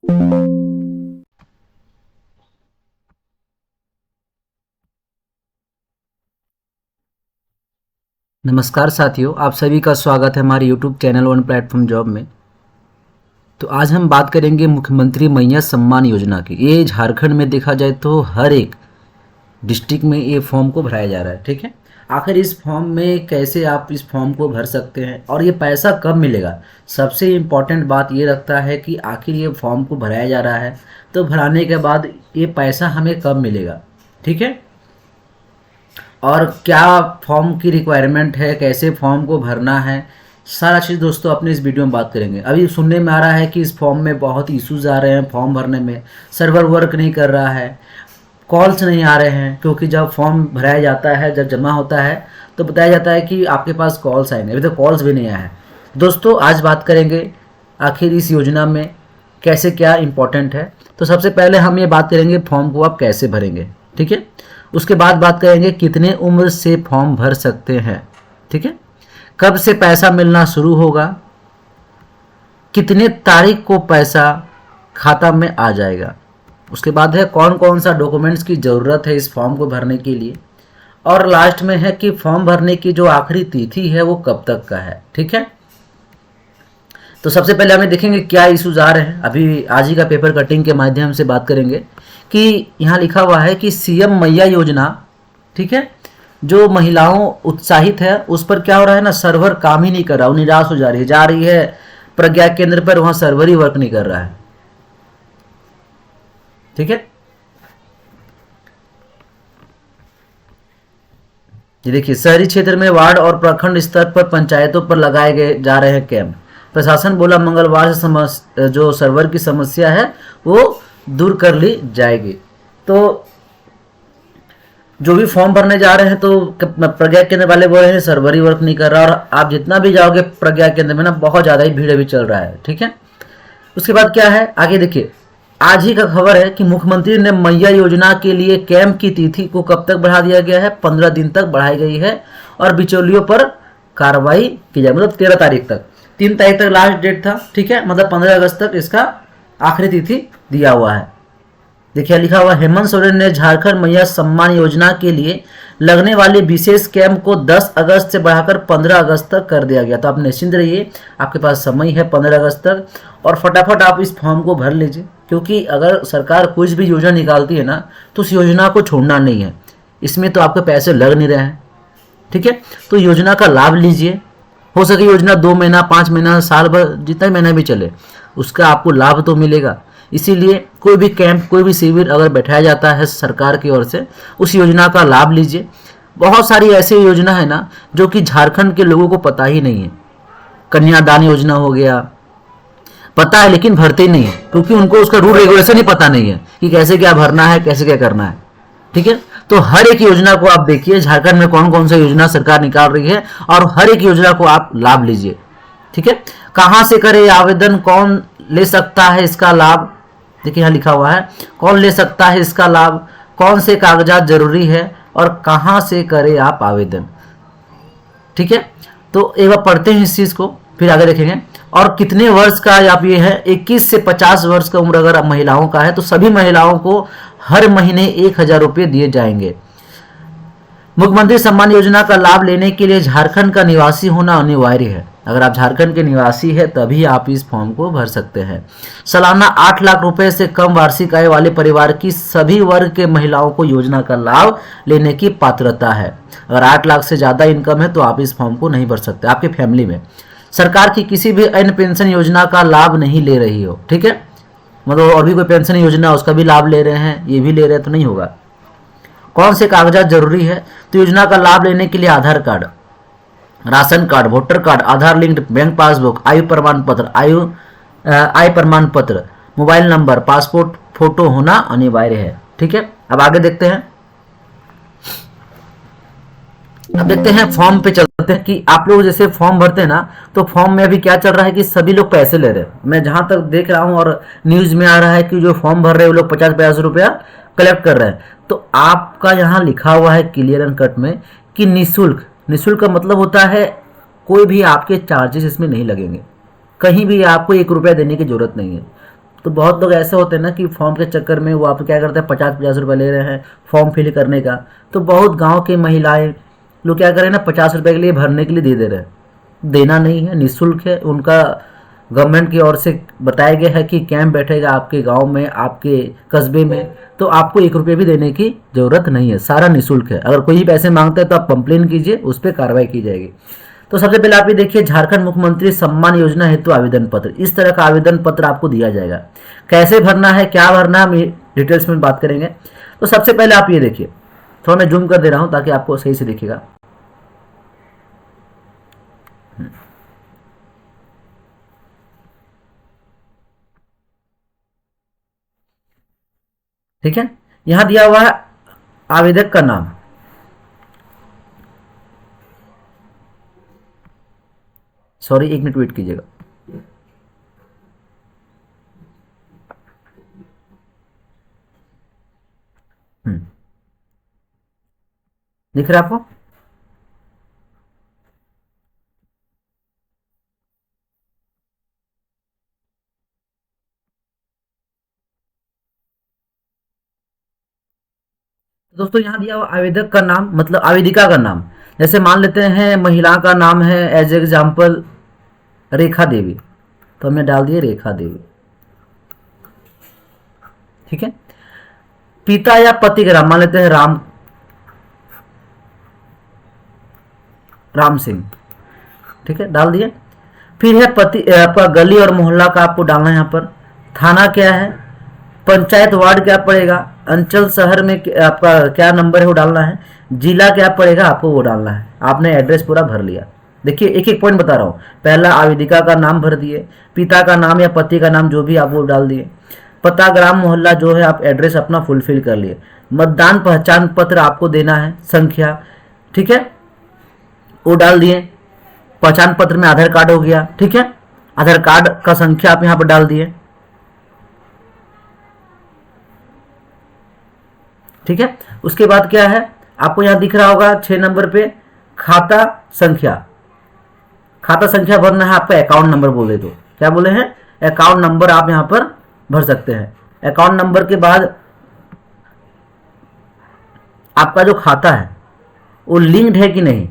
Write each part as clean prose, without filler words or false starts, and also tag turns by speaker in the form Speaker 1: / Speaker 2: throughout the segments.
Speaker 1: नमस्कार साथियों, आप सभी का स्वागत है हमारे YouTube channel one platform job में। तो आज हम बात करेंगे मुख्यमंत्री मैया सम्मान योजना की। ये झारखंड में देखा जाए तो हर एक डिस्ट्रिक्ट में ये फॉर्म को भराया जा रहा है। ठीक है, आखिर इस फॉर्म में कैसे आप इस फॉर्म को भर सकते हैं और ये पैसा कब मिलेगा, सबसे इम्पॉर्टेंट बात ये रखता है कि आखिर ये फॉर्म को भराया जा रहा है तो भराने के बाद ये पैसा हमें कब मिलेगा। ठीक है, और क्या फॉर्म की रिक्वायरमेंट है, कैसे फॉर्म को भरना है, सारा चीज़ दोस्तों अपने इस वीडियो में बात करेंगे। अभी सुनने में आ रहा है कि इस फॉर्म में बहुत इश्यूज आ रहे हैं, फॉर्म भरने में सर्वर वर्क नहीं कर रहा है, कॉल्स नहीं आ रहे हैं, क्योंकि जब फॉर्म भराया जाता है, जब जमा होता है तो बताया जाता है कि आपके पास कॉल्स आएंगे, अभी तो कॉल्स भी नहीं आया है। दोस्तों आज बात करेंगे आखिर इस योजना में कैसे क्या इम्पोर्टेंट है। तो सबसे पहले हम ये बात करेंगे फॉर्म को आप कैसे भरेंगे। ठीक है, उसके बाद बात करेंगे कितने उम्र से फॉर्म भर सकते हैं। ठीक है, कब से पैसा मिलना शुरू होगा, कितने तारीख को पैसा खाता में आ जाएगा। उसके बाद है कौन कौन सा डॉक्यूमेंट्स की ज़रूरत है इस फॉर्म को भरने के लिए, और लास्ट में है कि फॉर्म भरने की जो आखिरी तिथि है वो कब तक का है। ठीक है, तो सबसे पहले हमें देखेंगे क्या इश्यूज आ रहे हैं। अभी आज ही का पेपर कटिंग के माध्यम से बात करेंगे कि यहाँ लिखा हुआ है कि सीएम मैया योजना, ठीक है, जो महिलाओं उत्साहित है उस पर क्या हो रहा है ना, सर्वर काम ही नहीं कर रहा, वो निराश हो जा रही है प्रज्ञा केंद्र पर, वहां सर्वर ही वर्क नहीं कर रहा है। ठीक है, ये देखिए शहरी क्षेत्र में वार्ड और प्रखंड स्तर पर पंचायतों पर लगाए गए जा रहे हैं कैंप। प्रशासन बोला मंगलवार से जो सर्वर की समस्या है वो दूर कर ली जाएगी। तो जो भी फॉर्म भरने जा रहे हैं तो प्रज्ञा केंद्र वाले बोल रहे हैं सर्वर ही वर्क नहीं कर रहा, और आप जितना भी जाओगे प्रज्ञा केंद्र में ना बहुत ज़्यादा ही भीड़ भी चल रहा है। ठीक है, उसके बाद क्या है आगे देखिए, आज ही का खबर है कि मुख्यमंत्री ने मैया योजना के लिए कैंप की तिथि को कब तक बढ़ा दिया गया है, 15 दिन तक बढ़ाई गई है, और बिचौलियों पर कार्रवाई की जाए, मतलब 13 तारीख तक, 3 तारीख तक लास्ट डेट था। ठीक है, मतलब 15 अगस्त तक इसका आखिरी तिथि दिया हुआ है। देखिए लिखा हुआ हेमंत सोरेन ने झारखंड मैया सम्मान योजना के लिए लगने वाले विशेष कैंप को 10 अगस्त से बढ़ाकर 15 अगस्त तक कर दिया गया। तो आप निश्चिंत रहिए, आपके पास समय है 15 अगस्त तक, और फटाफट आप इस फॉर्म को भर लीजिए, क्योंकि अगर सरकार कुछ भी योजना निकालती है ना तो उस योजना को छोड़ना नहीं है। इसमें तो आपके पैसे लग नहीं रहे हैं। ठीक है, तो योजना का लाभ लीजिए, हो सके योजना 2 महीना 5 महीना साल भर जितना महीना भी चले उसका आपको लाभ तो मिलेगा। इसीलिए कोई भी कैंप, कोई भी शिविर अगर बैठाया जाता है सरकार की ओर से, उस योजना का लाभ लीजिए। बहुत सारी ऐसी योजना है ना जो कि झारखंड के लोगों को पता ही नहीं है। कन्यादान योजना हो गया, पता है लेकिन भरते ही नहीं है, क्योंकि उनको उसका रूल रेगुलेशन ही पता नहीं है कि कैसे क्या भरना है, कैसे क्या करना है। ठीक है, तो हर एक योजना को आप देखिए झारखंड में कौन कौन सा योजना सरकार निकाल रही है, और हर एक योजना को आप लाभ लीजिए। ठीक है, कहां से करें आवेदन, कौन ले सकता है इसका लाभ, देखिए यहाँ लिखा हुआ है कौन ले सकता है इसका लाभ, कौन से कागजात जरूरी है, और कहां से करें आप आवेदन। ठीक है, तो एक बार पढ़ते हैं इस चीज को, फिर आगे देखेंगे। और कितने वर्ष का आप ये है, 21 से 50 वर्ष का उम्र अगर महिलाओं का है तो सभी महिलाओं को हर महीने 1000 रुपये दिए जाएंगे। मुख्यमंत्री सम्मान योजना का लाभ लेने के लिए झारखंड का निवासी होना अनिवार्य है। अगर आप झारखंड के निवासी हैं तभी आप इस फॉर्म को भर सकते हैं। सालाना 8 लाख रुपए से कम वार्षिक आय वाले परिवार की सभी वर्ग के महिलाओं को योजना का लाभ लेने की पात्रता है। अगर 8 लाख से ज़्यादा इनकम है तो आप इस फॉर्म को नहीं भर सकते। आपके फैमिली में सरकार की किसी भी अन्य पेंशन योजना का लाभ नहीं ले रही हो, ठीक है, मतलब और भी कोई पेंशन योजना उसका भी लाभ ले रहे हैं, ये भी ले रहे हैं तो नहीं होगा। कौन से कागजात जरूरी है, तो योजना का लाभ लेने के लिए Aadhaar card, ration card, voter card, Aadhaar linked bank passbook, आयु प्रमाण पत्र, आय प्रमाण पत्र, मोबाइल नंबर, पासपोर्ट फोटो होना अनिवार्य है। ठीक है, अब आगे देखते हैं। अब देखते हैं फॉर्म पे चलते हैं कि आप लोग जैसे फॉर्म भरते हैं ना, तो फॉर्म में अभी क्या चल रहा है कि सभी लोग पैसे ले रहे हैं। मैं जहां तक देख रहा हूं और न्यूज में आ रहा है कि जो फॉर्म भर रहे हैं वो लोग 50-50 रुपया कलेक्ट कर रहे हैं। तो आपका यहाँ लिखा हुआ है क्लियर एंड कट में कि निःशुल्क, निःशुल्क का मतलब होता है कोई भी आपके चार्जेस इसमें नहीं लगेंगे, कहीं भी आपको 1 रुपया देने की जरूरत नहीं है। तो बहुत लोग ऐसे होते हैं ना कि फॉर्म के चक्कर में वो आप क्या करते हैं, 50-50 रुपये ले रहे हैं फॉर्म फिल करने का। तो बहुत गांव की महिलाएं लोग क्या करें ना, 50 रुपये के लिए भरने के लिए दे दे रहे हैं। देना नहीं है, निःशुल्क है। उनका गवर्नमेंट की ओर से बताया गया है कि कैंप बैठेगा आपके गांव में, आपके कस्बे में, तो आपको 1 रुपये भी देने की ज़रूरत नहीं है, सारा निःशुल्क है। अगर कोई भी पैसे मांगता है तो आप कंप्लेन कीजिए, उस पर कार्रवाई की जाएगी। तो सबसे पहले आप ये देखिए, झारखंड मुख्यमंत्री सम्मान योजना हेतु आवेदन पत्र, इस तरह का आवेदन पत्र आपको दिया जाएगा। कैसे भरना है, क्या भरना है, हम डिटेल्स में बात करेंगे। तो सबसे पहले आप ये देखिए, थोड़ा मैं जूम कर दे रहा हूं ताकि आपको सही से दिखेगा। ठीक है, यहां दिया हुआ है आवेदक का नाम, सॉरी 1 मिनट वेट कीजिएगा। दिख रहा है आपको? दोस्तों यहाँ दिया हुआ आवेदक का नाम मतलब आवेदिका का नाम, जैसे मान लेते हैं महिला का नाम है एज एग्जाम्पल रेखा देवी, तो हमने डाल दिए रेखा देवी। ठीक है, पिता या पति का नाम मान लेते हैं राम सिंह। ठीक है, डाल दिए। फिर है पति आपका गली और मोहल्ला का आपको डालना है यहाँ पर। थाना क्या है, पंचायत वार्ड क्या पड़ेगा, अंचल शहर में आपका क्या नंबर है वो डालना है, जिला क्या पड़ेगा आपको वो डालना है। आपने एड्रेस पूरा भर लिया। देखिए एक एक पॉइंट बता रहा हूँ। पहला आवेदिका का नाम भर दिए, पिता का नाम या पति का नाम जो भी आप वो डाल दिए, पता ग्राम मोहल्ला जो है आप एड्रेस अपना फुलफिल कर लिए, मतदान पहचान पत्र आपको देना है, संख्या, ठीक है वो डाल दिए। पहचान पत्र में आधार कार्ड हो गया, ठीक है, आधार कार्ड का संख्या आप यहाँ पर डाल दिए। ठीक है, उसके बाद क्या है आपको यहाँ दिख रहा होगा 6 नंबर पे खाता संख्या। खाता संख्या भरना है आपका, अकाउंट नंबर बोले तो क्या बोले हैं, अकाउंट नंबर आप यहाँ पर भर सकते हैं। अकाउंट नंबर के बाद आपका जो खाता है वो लिंक्ड है कि नहीं,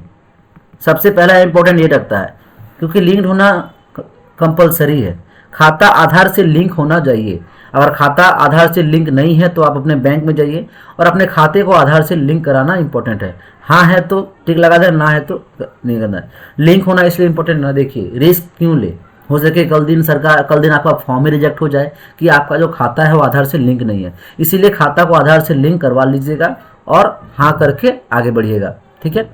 Speaker 1: सबसे पहला इंपॉर्टेंट ये रखता है, क्योंकि लिंक्ड होना कंपलसरी है। खाता आधार से लिंक होना चाहिए। अगर खाता आधार से लिंक नहीं है तो आप अपने बैंक में जाइए और अपने खाते को आधार से लिंक कराना इंपॉर्टेंट है। हाँ है तो टिक लगा दें, ना है तो नहीं करना है। लिंक होना इसलिए इंपॉर्टेंट ना, देखिए रिस्क क्यों ले, हो सके कल दिन आपका फॉर्म ही रिजेक्ट हो जाए कि आपका जो खाता है वो आधार से लिंक नहीं है। इसीलिए खाता को आधार से लिंक करवा लीजिएगा और हाँ करके आगे बढ़िएगा। ठीक है,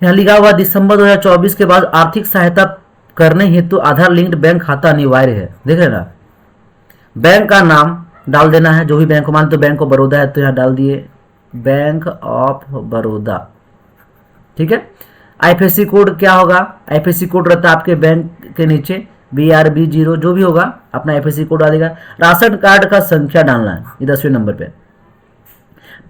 Speaker 1: यहाँ लिखा हुआ दिसंबर 2024 के बाद आर्थिक सहायता करने हेतु आधार लिंक्ड बैंक खाता अनिवार्य है। देख रहे ना, बैंक का नाम डाल देना है, जो भी बैंक को, मान तो बैंक ऑफ बड़ौदा है तो यहाँ डाल दिए बैंक ऑफ बड़ौदा। ठीक है, आईएफएससी कोड क्या होगा, आईएफएससी कोड रहता है आपके बैंक के नीचे BRB0 जो भी होगा अपना आईएफएससी कोड डालेगा। राशन कार्ड का संख्या डालना है, ये 10वें नंबर पे।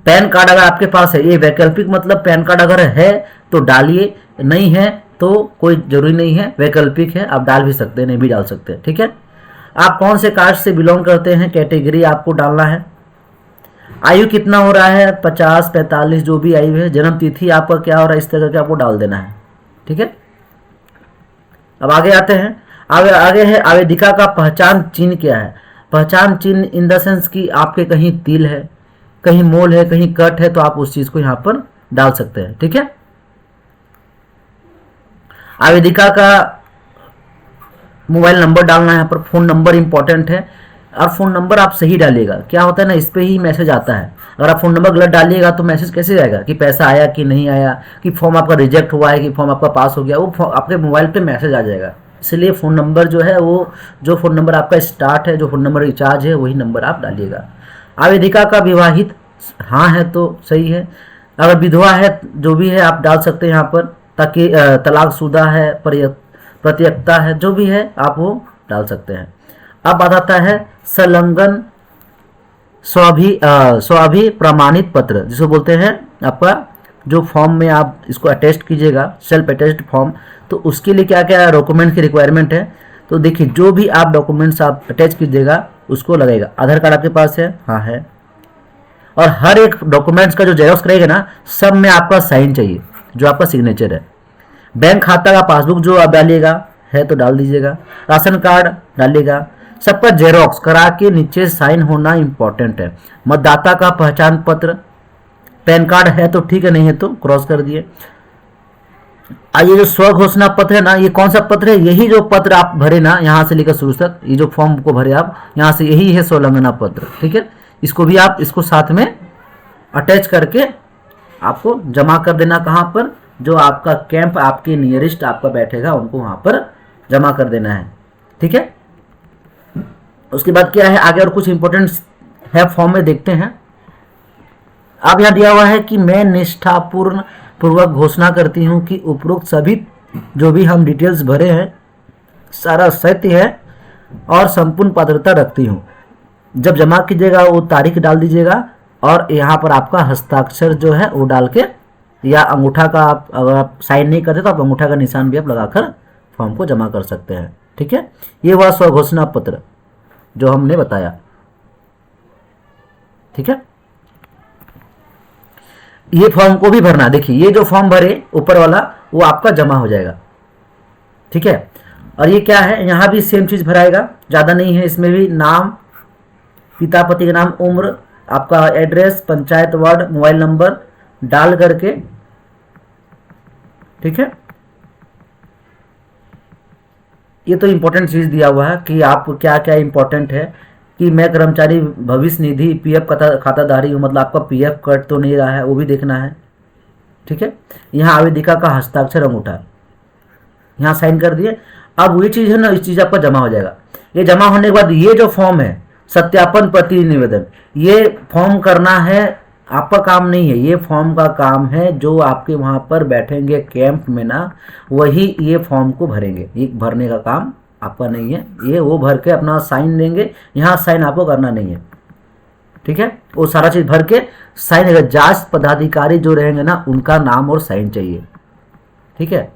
Speaker 1: पैन कार्ड अगर आपके पास है, ये वैकल्पिक मतलब पैन कार्ड अगर है तो डालिए, नहीं है तो कोई जरूरी नहीं है, वैकल्पिक है, आप डाल भी सकते हैं, नहीं भी डाल सकते हैं। ठीक है, आप कौन से कास्ट से बिलोंग करते हैं, कैटेगरी आपको डालना है। आयु कितना हो रहा है, 50, 45 जो भी आयु है, जन्म तिथि आपका क्या हो रहा है, इस तरह के आपको डाल देना है। ठीक है, अब आगे आते हैं। आगे है आवेदिका का पहचान चिन्ह क्या है। पहचान चिन्ह इन द सेंस कि आपके कहीं तिल है, कहीं मोल है, कहीं कट है, तो आप उस चीज को यहां पर डाल सकते हैं। ठीक है, आवेदिका का मोबाइल नंबर डालना है यहाँ पर, फोन नंबर इंपॉर्टेंट है और फोन नंबर आप सही डालिएगा। क्या होता है ना, इस पे ही मैसेज आता है। अगर आप फोन नंबर गलत डालिएगा तो मैसेज कैसे जाएगा कि पैसा आया कि नहीं आया, कि फॉर्म आपका रिजेक्ट हुआ है कि फॉर्म आपका पास हो गया, वो आपके मोबाइल पे मैसेज आ जाएगा। इसलिए फ़ोन नंबर जो है वो, जो फ़ोन नंबर आपका स्टार्ट है, जो फ़ोन नंबर रिचार्ज है, वही नंबर आप डालिएगा। आवेदिका का विवाहित हाँ है तो सही है, अगर विधवा है जो भी है आप डाल सकते हैं यहाँ पर, ताकि तलाकशुदा है, प्रत्यक्ता है, जो भी है आप वो डाल सकते हैं। अब बात आता है संलग्न स्वाभि प्रमाणित पत्र, जिसको बोलते हैं आपका जो फॉर्म में आप इसको अटेस्ट कीजिएगा, सेल्फ अटेस्ट फॉर्म, तो उसके लिए क्या क्या डॉक्यूमेंट की रिक्वायरमेंट है। तो देखिए जो भी आप डॉक्यूमेंट्स आप अटैच कीजिएगा उसको लगेगा। आधार कार्ड आपके पास है? हाँ है। और हर एक डॉक्यूमेंट्स का जो जेरॉक्स करेगा ना, सब में आपका साइन चाहिए, जो आपका सिग्नेचर है। बैंक खाता का पासबुक जो आप डालिएगा है तो डाल दीजिएगा, राशन कार्ड डालिएगा, सब पर जेरॉक्स करा के नीचे साइन होना इंपॉर्टेंट है। मतदाता का पहचान पत्र, पैन कार्ड है तो ठीक है, नहीं है तो क्रॉस कर दिए। ये जो स्व घोषणा पत्र है ना, ये कौन सा पत्र है? यही जो पत्र आप भरे ना यहाँ से लेकर शुरू तक, ये जो फॉर्म को भरे आप यहाँ से, यही है स्वलंघना पत्र। ठीक है, इसको भी आप इसको साथ में अटैच करके आपको जमा कर देना। कहाँ पर? जो आपका कैंप आपके नियरेस्ट आपका बैठेगा उनको वहां पर जमा कर देना है। ठीक है, उसके बाद क्या है आगे और कुछ इंपॉर्टेंट है फॉर्म में, देखते हैं। अब यहाँ दिया हुआ है कि मैं निष्ठापूर्ण पूर्वक घोषणा करती हूँ कि उपरोक्त सभी जो भी हम डिटेल्स भरे हैं सारा सत्य है और संपूर्ण पात्रता रखती हूँ। जब जमा कीजिएगा वो तारीख डाल दीजिएगा और यहाँ पर आपका हस्ताक्षर जो है वो डाल के, या अंगूठा का आप अगर आप साइन नहीं करते तो आप अंगूठा का निशान भी आप लगाकर फॉर्म को जमा कर सकते हैं। ठीक है, ये हुआ स्वघोषणा पत्र जो हमने बताया। ठीक है, ये फॉर्म को भी भरना। देखिए ये जो फॉर्म भरे ऊपर वाला वो आपका जमा हो जाएगा। ठीक है, और ये क्या है, यहाँ भी सेम चीज भराएगा, ज्यादा नहीं है इसमें भी। नाम, पिता पति का नाम, उम्र, आपका address, panchayat ward, mobile number डाल करके। ठीक है, ये तो इंपॉर्टेंट चीज दिया हुआ है कि आप क्या क्या इंपॉर्टेंट है कि मैं कर्मचारी भविष्य निधि पीएफ खाताधारी हूं, मतलब आपका पीएफ कट तो नहीं रहा है, वो भी देखना है। ठीक है, यहाँ आवेदिका का हस्ताक्षर अंगूठा, यहाँ साइन कर दिए। अब वही चीज है ना, इस चीज आपका जमा हो जाएगा। ये जमा होने के बाद ये जो फॉर्म है सत्यापन प्रति निवेदन, ये फॉर्म करना है, आपका काम नहीं है, ये फॉर्म का काम है। जो आपके वहां पर बैठेंगे कैंप में ना, वही ये फॉर्म को भरेंगे। ये भरने का काम आपका नहीं है, ये वो भर के अपना साइन देंगे। यहाँ साइन आपको करना नहीं है। ठीक है, वो सारा चीज भर के साइन अगर जांच पदाधिकारी जो रहेंगे ना उनका नाम और साइन चाहिए। ठीक है,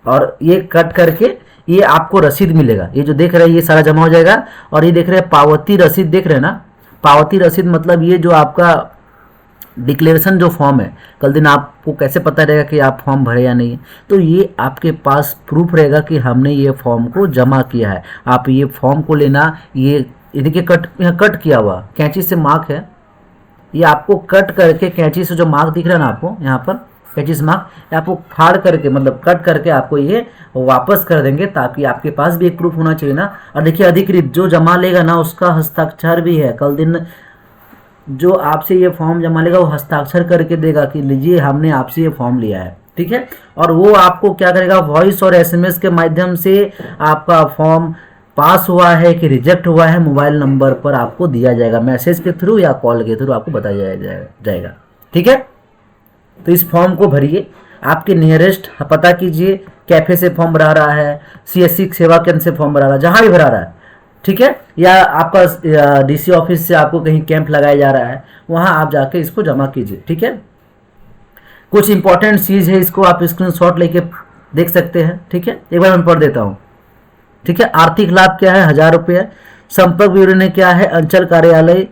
Speaker 1: और ये कट करके ये आपको रसीद मिलेगा। ये जो देख रहे हैं ये सारा जमा हो जाएगा। और ये देख रहे हैं पावती रसीद, देख रहे हैं ना, पावती रसीद मतलब ये जो आपका डिक्लेरेशन जो फॉर्म है, कल दिन आपको कैसे पता रहेगा कि आप फॉर्म भरे या नहीं, तो ये आपके पास प्रूफ रहेगा कि हमने ये फॉर्म को जमा किया है। आप ये फॉर्म को लेना, ये देखिए कट किया हुआ कैंची से मार्क है, ये आपको कट करके कैंची से जो मार्क दिख रहा है ना आपको यहाँ पर कैंची से मार्क, आपको फाड़ करके मतलब कट करके आपको ये वापस कर देंगे, ताकि आपके पास भी एक प्रूफ होना चाहिए ना। और देखिए अधिकृत जो जमा लेगा ना उसका हस्ताक्षर भी है। कल दिन जो आपसे ये फॉर्म जमा लेगा वो हस्ताक्षर करके देगा कि लीजिए हमने आपसे ये फॉर्म लिया है। ठीक है, और वो आपको क्या करेगा, वॉइस और एसएमएस के माध्यम से आपका फॉर्म पास हुआ है कि रिजेक्ट हुआ है मोबाइल नंबर पर आपको दिया जाएगा, मैसेज के थ्रू या कॉल के थ्रू आपको बताया जाएगा। ठीक है, तो इस फॉर्म को भरिए, आपके नियरेस्ट पता कीजिए, कैफे से फॉर्म भरा रहा है, सीएससी सेवा केंद्र से फॉर्म भरा रहा है, जहां भी भरा रहा है। ठीक है, या आपका डीसी ऑफिस से आपको कहीं कैंप लगाया जा रहा है, वहां आप जाके इसको जमा कीजिए। ठीक है, कुछ इंपॉर्टेंट चीज है, इसको आप स्क्रीनशॉट लेके देख सकते हैं। ठीक है, एक बार मैं पढ़ देता हूँ। ठीक है, आर्थिक लाभ क्या है, 1000 रुपये। संपर्क विवरण क्या है, अंचल कार्यालय।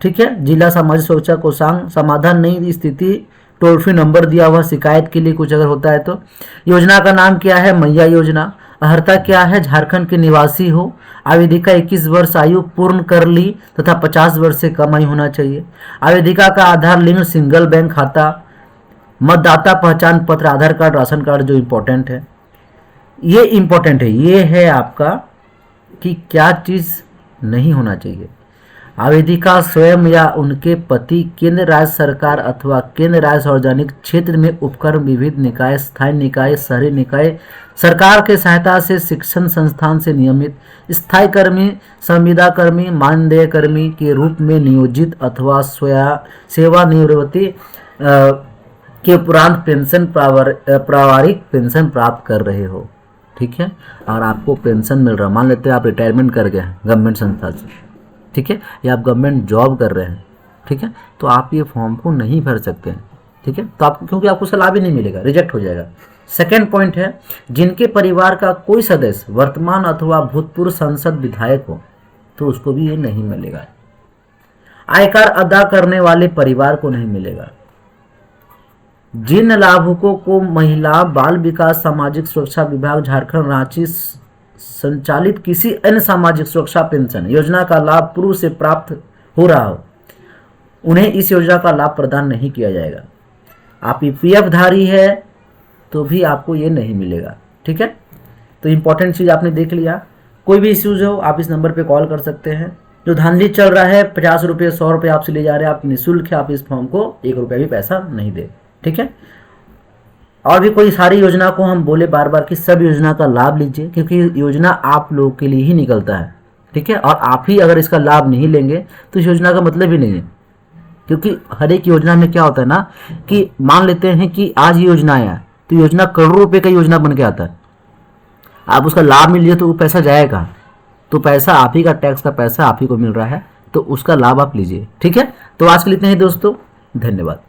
Speaker 1: ठीक है, जिला सामाजिक सुरक्षा कोषांग। समाधान नहीं स्थिति, टोल फ्री नंबर दिया हुआ शिकायत के लिए कुछ अगर होता है तो। योजना का नाम क्या है, मैया योजना। अर्हता क्या है, झारखंड के निवासी हो। आवेदिका 21 वर्ष आयु पूर्ण कर ली तथा 50 वर्ष से कम आयु होना चाहिए। आवेदिका का आधार लिंक सिंगल बैंक खाता। मतदाता पहचान पत्र, आधार कार्ड, राशन कार्ड जो इम्पोर्टेंट है, ये इम्पोर्टेंट है। ये है आपका कि क्या चीज नहीं होना चाहिए। आवेदिका स्वयं या उनके पति केंद्र राज्य सरकार अथवा केंद्र राज्य सार्वजनिक क्षेत्र में उपक्रम, विविध निकाय, स्थानीय निकाय, शहरी निकाय, सरकार के सहायता से शिक्षण संस्थान से नियमित स्थायी कर्मी, संविदा कर्मी, मानदेय कर्मी के रूप में नियोजित अथवा सेवानिवृत्ति के उपरांत पेंशन प्रावारिक पेंशन प्राप्त कर रहे हो। ठीक है, और आपको पेंशन मिल रहा है, मान लेते हैं आप रिटायरमेंट कर गए गवर्नमेंट संस्था से, ठीक है, या आप गवर्नमेंट जॉब कर रहे हैं, ठीक है, तो आप ये फॉर्म को नहीं भर सकते हैं। ठीक है, तो आप क्योंकि आपको सलाह भी नहीं मिलेगा, रिजेक्ट हो जाएगा। सेकेंड पॉइंट है, जिनके परिवार का कोई सदस्य वर्तमान अथवा भूतपूर्व संसद विधायक हो तो उसको भी ये नहीं मिलेगा। आयकर अदा करने वाले परिवार को नहीं मिलेगा। जिन लाभुकों को महिला बाल विकास सामाजिक सुरक्षा विभाग झारखंड रांची संचालित किसी अन्य सामाजिक सुरक्षा पेंशन योजना का लाभ पूर्व से प्राप्त हो रहा हो, उन्हें इस योजना का लाभ प्रदान नहीं किया जाएगा। आप ईपीएफ धारी है तो भी आपको ये नहीं मिलेगा। ठीक है, तो इंपॉर्टेंट चीज आपने देख लिया। कोई भी इश्यूज हो आप इस नंबर पे कॉल कर सकते हैं। जो धांधली चल रहा है 50 रुपये 100 रुपये आपसे ले जा रहे हैं, आप निःशुल्क है, आप इस फॉर्म को 1 रुपया भी पैसा नहीं दे। ठीक है, और भी कोई सारी योजना को हम बोले बार बार कि सब योजना का लाभ लीजिए, क्योंकि योजना आप लोगों के लिए ही निकलता है। ठीक है, और आप ही अगर इसका लाभ नहीं लेंगे तो इस योजना का मतलब ही नहीं है। क्योंकि हर एक योजना में क्या होता है ना कि मान लेते हैं कि आज ये योजना आया तो योजना करोड़ों रुपए का योजना बन के आता है, आप उसका लाभ मिल लीजिए तो वो पैसा जाएगा, तो पैसा आप ही का, टैक्स का पैसा आप ही को मिल रहा है, तो उसका लाभ आप लीजिए। ठीक है, तो आज के लिए इतना ही दोस्तों, धन्यवाद।